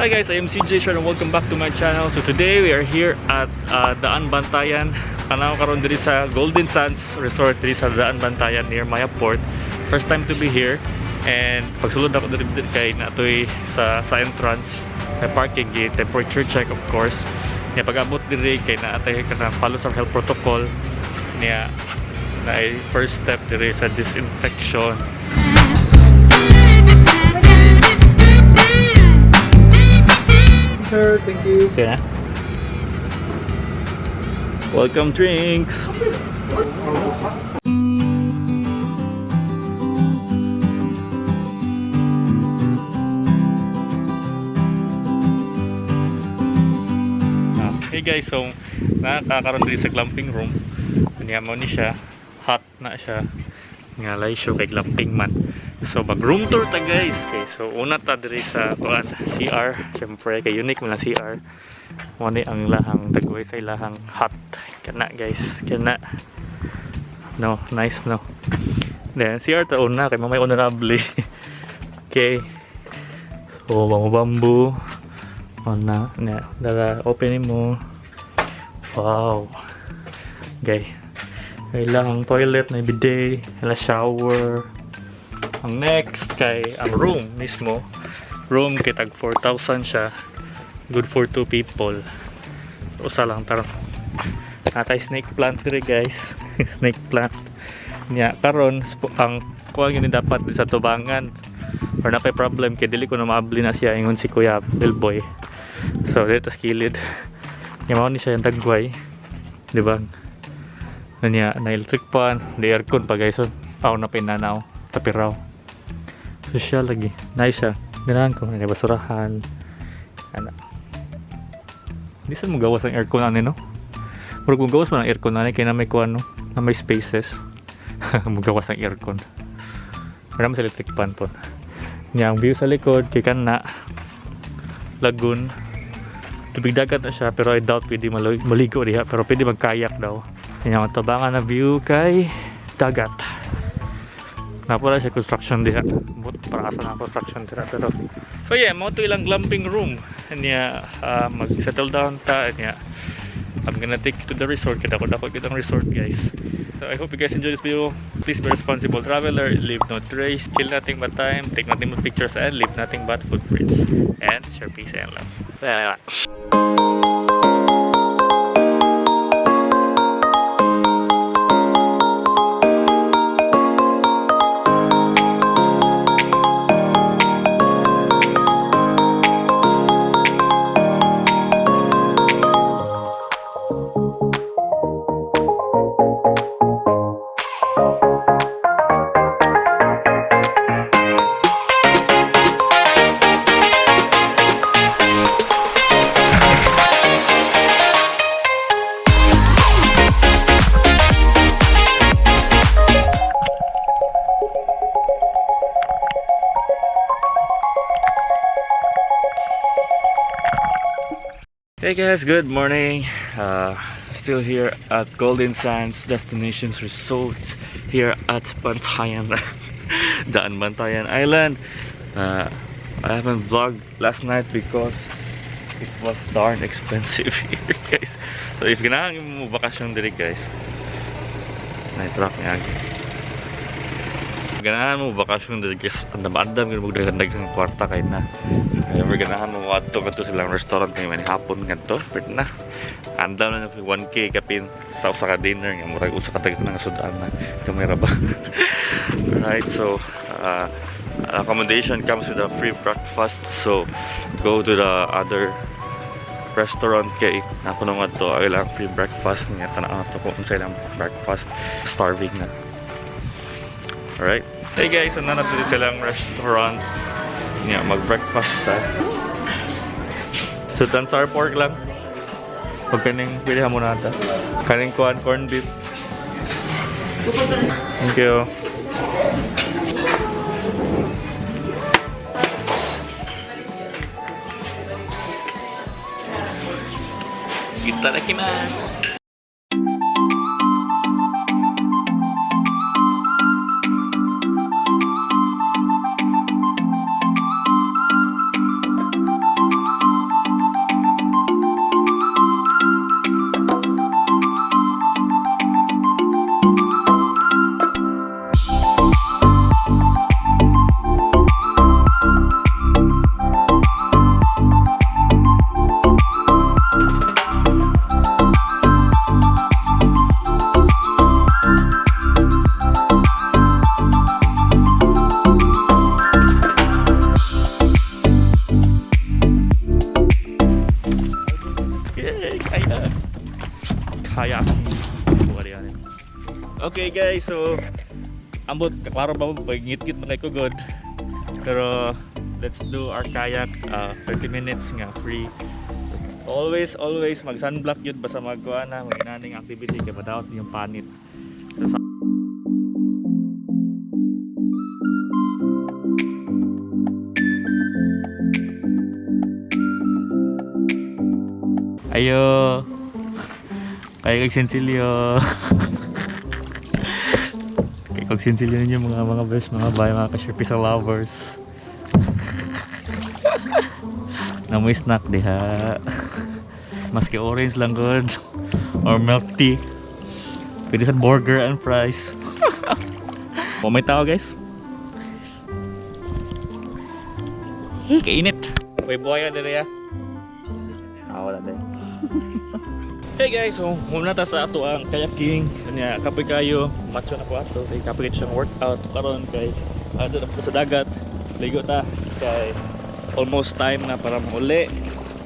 Hi guys, I am CJ and welcome back to my channel. So today we are here at Daanbantayan. Kanaw karon diri sa Golden Sands Resort diri sa Daanbantayan near Maya Port. First time to be here, and pagsulod ako diri kay natoy sa entrance, may parking gate, temperature check of course. Nya pag-abot diri kay naatay kanang follow sa health protocol niya na first step diri sa disinfection. Sir, thank you. Okay na. Welcome drinks. Hey guys, so nakakaroon din sa glamping room. Niya mo ni siya, hot na siya. Ngalay siya kay glamping man. So mag room tour ta guys. Okay, so una ta diri sa CR. Syempre kay unique man CR. Mo ni ang lahang dagway sa ilahang hot. Kana guys, kana. No, nice no. Then CR ta una kay mamay honorable. Okay. So bambu. Ona na dara open mo. Wow. Okay. Kailangan toilet na bidet, ila shower. Ang next kay ang room mismo. Room kay tag 4,000 siya. Good for 2 people. Usa lang taro. Natay snake plant diri guys. Snake plant. Nya karon ang kuha gyud dapat sa tubangan. Or na kay problem kay dili ko na maabli na siya ingon si Kuya Billboy. So dito sa kilid. Nya mao ni siya yung tagway. Di ba? Nanya na electric fan, the aircon pa guys. Aw na pinanaw, tapiraw. So siya lagi, nice siya. Ganahan ko, may basurahan. Ano. Hindi saan mo gawas ang aircon ani no? Pero kung gawas mo ng aircon ani kaya na may kuha no, na may spaces. Mo gawas ang aircon. Marami sa electric fan po. Nya ang view sa likod kay kana lagoon. Tubig dagat na siya pero I doubt pwede maligo diha pero pwede magkayak daw. Yan ang tabangan na view kay dagat. Napala siya construction diha. Para asa na construction diha pero so yeah, mo to ilang glamping room. Niya mag-settle down ta niya. I'm gonna take you to the resort. Kita-dako kitang resort guys. So I hope you guys enjoy this video. Please be responsible traveler. Leave no trace. Kill nothing but time. Take nothing but pictures and leave nothing but footprints. And share peace and love. Bye. Hey guys, good morning. Still here at Golden Sands Destinations Resort here at Bantayan, Daanbantayan Island. I haven't vlogged last night because it was darn expensive here guys. So if ganahan mo bakasyon diri guys, na-truck niya. Ganahan mo bakasyon diri guys, andam-andam gyud mo daghang kwarta kay na. Kaya ganahan mo adto kadto silang restaurant kay man hapon kadto, pwede na. Andam na 1K kapin sa usa ka dinner nga murag usa ka tag nang sudan na kamera ba. Alright, so accommodation comes with a free breakfast, so go to the other restaurant kay ako nung adto ay lang free breakfast niya kana ato ko unsa ilang breakfast, starving na. Alright. Hey guys, so nanat dito silang restaurant. Yeah, mag-breakfast ta. So tansar pork lang. Pag kaning pili mo na ta. Kaning corn beef. Thank you. Itadakimasu. kayaking. Okay guys, so ambot kaklaro ba pag ngit-ngit man kay kugod. Pero let's do our kayak 30 minutes nga free. Always mag sunblock yun basta magkuha na maginaning activity kay madawat yung panit. Ayo. Kay kagsensilyo. Kay kagsensilyo ninyo mga best, mga bay, mga ka-Sharpie lovers. Namoy snack diha. Maski orange lang good or milk tea. Pwede sa burger and fries. May tao guys. Hey, kainit. May buhaya dito ya. Wala din. Hey guys, so muna ta sa ato ang kayaking. Kanya kapoy kayo, macho na ko ato. Kay kapoy siyang workout karon kay ato na po sa dagat. Ligo ta kay almost time na para mauli.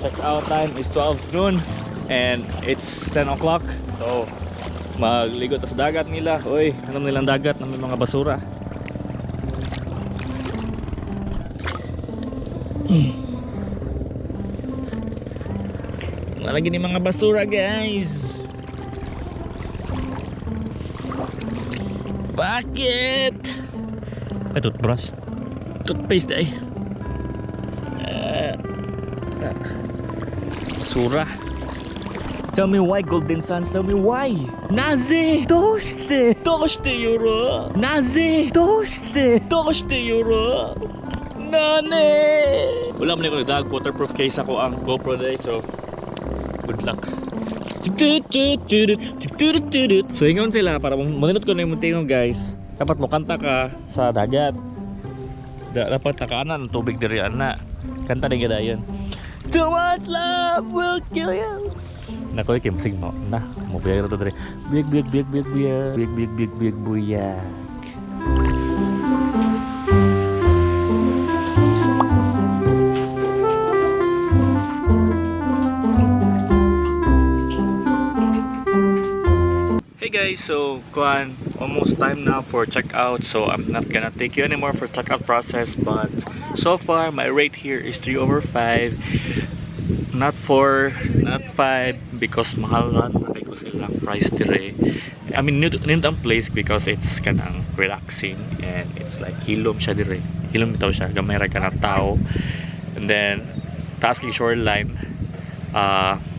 Check out time is 12 noon and it's 10 o'clock. So magligo ta sa dagat nila. Oy, ano nilang dagat na may mga basura. Lagi ni mga basura guys. Bakit? Ay, toothbrush. Toothpaste ay. Basura. Tell me why, Golden Suns. Tell me why. Naze! Doste! Doste euro! Naze! Doste! Doste euro! Nane! Wala mo na ko nagdag. Waterproof case ako ang GoPro day. So good luck. So ingon sila para maninot ko na yung muntingon guys. Dapat mo kanta ka sa dagat. Dapat nakaanan ng tubig diri ana. Kanta din gada yun. Too much love will kill you. Nakoy kay musig mo. Na, mo biyag to diri. Big buyak. Guys, so kuan almost time now for checkout, so I'm not gonna take you anymore for checkout process, but so far my rate here is 3/5, not 4, not 5, because mahal lang because ilang price dire. I mean new ang place because it's kanang relaxing and it's like hilom siya dire, hilom bitaw siya, gamay ra kana tao, and then taas kay shoreline,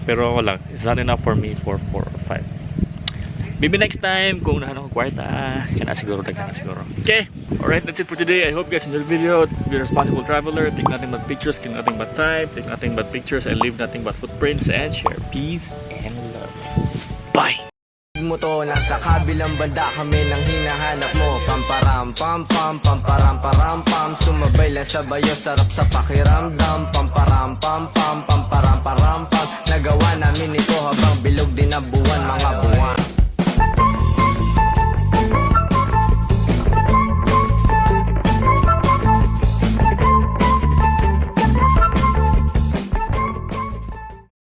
pero wala, it's not enough for me for 4 or 5. Maybe next time kung nahan ako kwarta, kana siguro. Okay, alright, that's it for today. I hope you guys enjoyed the video. Be a responsible traveler. Take nothing but pictures, keep nothing but time. Take nothing but pictures and leave nothing but footprints, and share peace and love. Bye! Mo to, nasa kabilang banda kami nang hinahanap mo. Pamparam pam pam, pamparam param pam. Sumabay lang sa bayo, sarap sa pakiramdam. Pamparam pam pam, pamparam param pam. Nagawa namin ito habang bilog din ang buwan. Mga